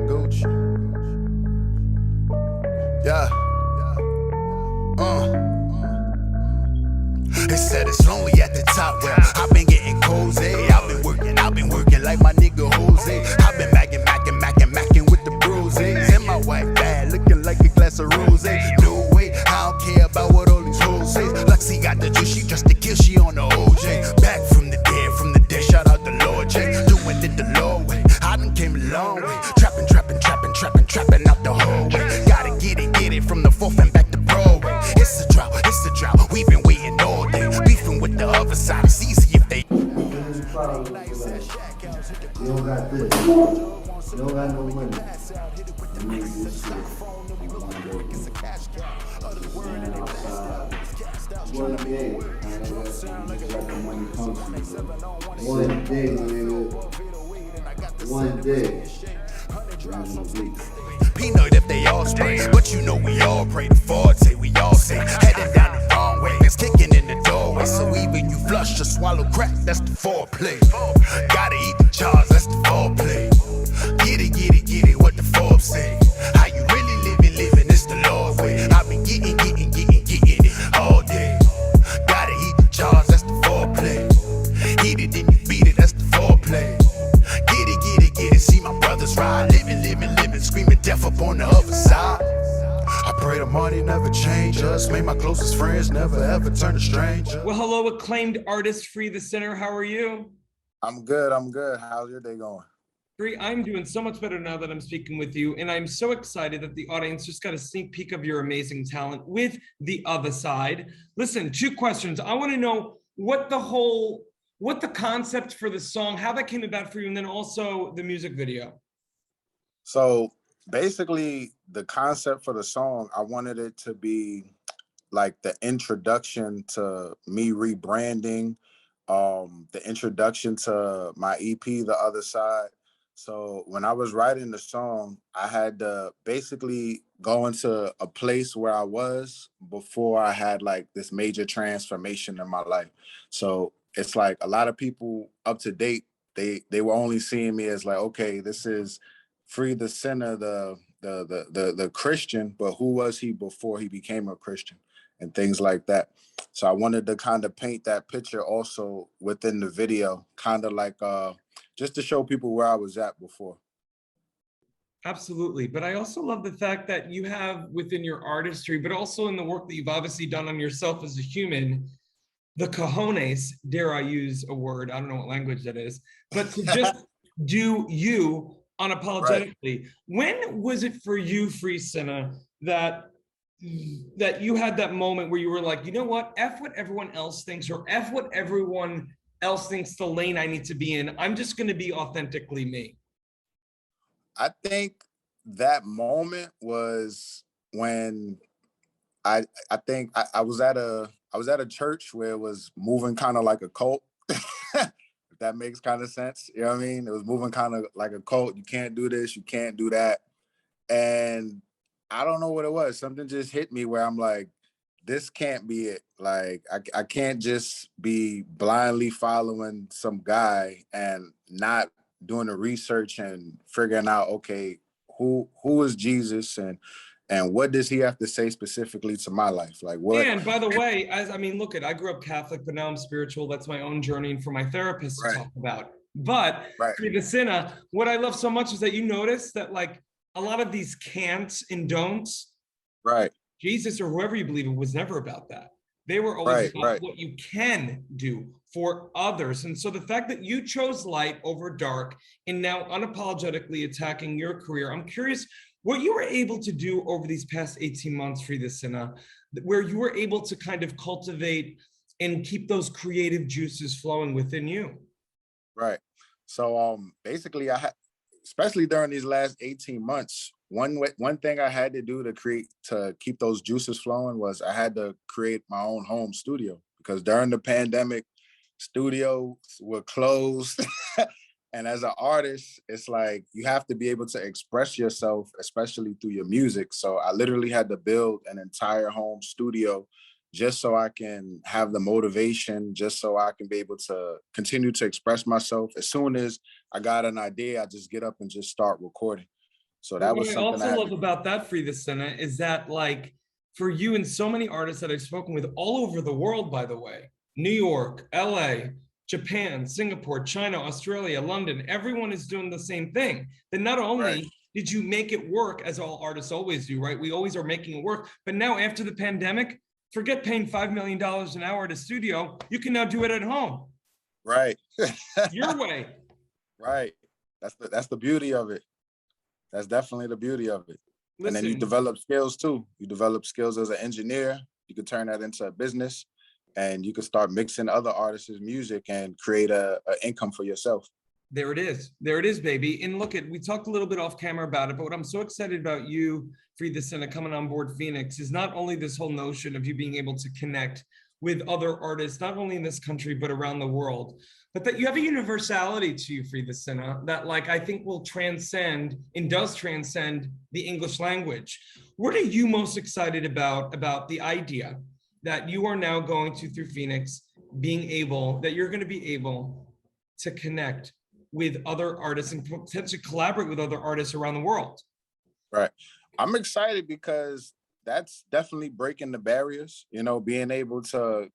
Gooch. Yeah. They said it's lonely at the top. Well, I've been getting cozy. I've been working like my nigga Jose. I've been macking with the bruises. And my wife bad, looking like a glass of rosé. No way, I don't care about what all these hoes say. Lexi got the juice, she just to kill, she on the OJ. Back from the dead, shout out the Lord J. Doing it the Lord way, I done came a long way. Trapping out the hallway. Gotta get it from the fourth and back to Broadway. It's a drought, we've been waiting all day. Beefing with the other side, it's easy if they. You don't got this. You don't got no money. You make this shit. You wanna go. You wanna be able. Just let the money come to you. One day, nigga. One day. Peanut if they all spray, but you know we all pray to forte, we all say heading down the wrong way, it's kicking in the doorway. So even you flush to swallow crack, that's the foreplay. Gotta eat the jars, that's the foreplay. Get it, what the Forbes say. How you really living, it's the Lord way. I've been getting it all day. Gotta eat the jars, that's the foreplay. Eat it, then you beat it, that's the foreplay. Get it, see my brothers ride, living, screaming death up on the other side. I pray the money never change us, make my closest friends never ever turn to strangers. Well, hello, acclaimed artist, FR33 The Sinner. How are you? I'm good. How's your day going? Free, I'm doing so much better now that I'm speaking with you, and I'm so excited that the audience just got a sneak peek of your amazing talent with The Other Side. Listen, 2 questions. I want to know what the concept for the song, how that came about for you, and then also the music video. So basically, the concept for the song, I wanted it to be like the introduction to me rebranding, the introduction to my EP, The Other Side. So when I was writing the song, I had to basically go into a place where I was before I had like this major transformation in my life. So it's like a lot of people up to date, they were only seeing me as like, okay, this is FR33 The Sinner, the Christian, but who was he before he became a Christian and things like that. So I wanted to kind of paint that picture also within the video, kind of like just to show people where I was at before. Absolutely. But I also love the fact that you have within your artistry, but also in the work that you've obviously done on yourself as a human, the cojones, dare I use a word, I don't know what language that is, but to just do you unapologetically. Right. When was it for you, FR33 Sinner, that you had that moment where you were like, you know what, F what everyone else thinks, or F what everyone else thinks the lane I need to be in, I'm just going to be authentically me? I think that moment was when I think I was at a church where it was moving kind of like a cult. If that makes kind of sense. You know what I mean? It was moving kind of like a cult. You can't do this, you can't do that. And I don't know what it was. Something just hit me where I'm like, this can't be it. Like, I can't just be blindly following some guy and not doing the research and figuring out, okay, who is Jesus and what does he have to say specifically to my life? Like what? And by the way, look, I grew up Catholic, but now I'm spiritual. That's my own journey and for my therapist to talk about. But FR33 The Sinner, what I love so much is that you notice that like a lot of these can'ts and don'ts, Jesus or whoever you believe it was never about that. They were always about what you can do for others. And so the fact that you chose light over dark and now unapologetically attacking your career, I'm curious what you were able to do over these past 18 months, FR33 The Sinner, where you were able to kind of cultivate and keep those creative juices flowing within you. Right. So basically especially during these last 18 months, one thing I had to do to keep those juices flowing was I had to create my own home studio, because during the pandemic, studios were closed. And as an artist, it's like you have to be able to express yourself, especially through your music. So I literally had to build an entire home studio just so I can have the motivation, just so I can be able to continue to express myself. As soon as I got an idea, I just get up and just start recording. So that was what I something also I had love about that, Free the Sinner, is that like for you and so many artists that I've spoken with all over the world, by the way, New York, LA, Japan, Singapore, China, Australia, London, everyone is doing the same thing. That not only did you make it work, as all artists always do, right? We always are making it work. But now after the pandemic, forget paying $5 million an hour at a studio. You can now do it at home. Right. Your way. Right. That's the beauty of it. That's definitely the beauty of it. Listen, and then you develop skills too. You develop skills as an engineer. You can turn that into a business, and you can start mixing other artists' music and create a income for yourself. There it is. There it is, baby. And look, we talked a little bit off camera about it, but what I'm so excited about you, Free the Sinner, coming on board FENIX is not only this whole notion of you being able to connect with other artists, not only in this country, but around the world, but that you have a universality to you, Free the Sinner, that like I think will transcend and does transcend the English language. What are you most excited about the idea that you are now going to, through FENIX, that you're going to be able to connect with other artists and potentially collaborate with other artists around the world? Right. I'm excited because that's definitely breaking the barriers, you know, being able to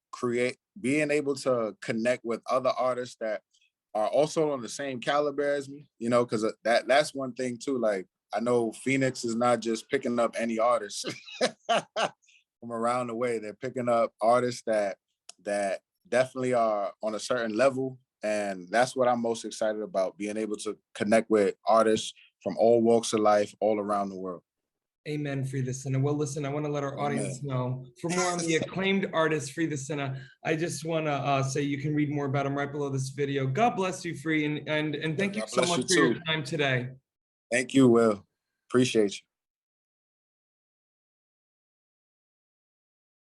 connect with other artists that are also on the same caliber as me, you know, because that's one thing too. Like, I know FENIX is not just picking up any artists from around the way. They're picking up artists that definitely are on a certain level. And that's what I'm most excited about, being able to connect with artists from all walks of life, all around the world. Amen, Free the Sinner. Well, listen, I want to let our audience know, for more on the acclaimed artist, Free the Sinner, I just want to say you can read more about him right below this video. God bless you, Free, and thank you so much for your time today. Thank you, Will. Appreciate you.